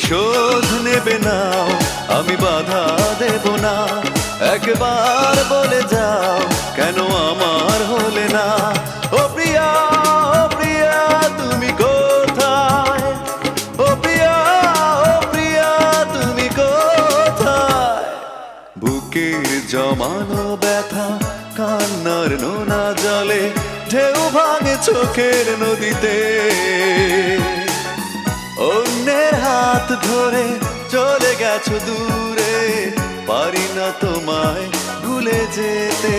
প্রতিশোধ নেবে নাও, আমি বাধা দেব না। একবার বলে যাও কেন আমার হলে না। ও প্রিয়া, ও প্রিয়া তুমি কোথায়? ও প্রিয়া, ও প্রিয়া তুমি কোথায়? বুকের জমানো ব্যথা কান্নার নোনা জলে ঢেউ ভাঙে চোখের নদীতে। অন্যের হাত ধরে চলে গেছো দূরে, পারি না তোমায় ভুলে যেতে।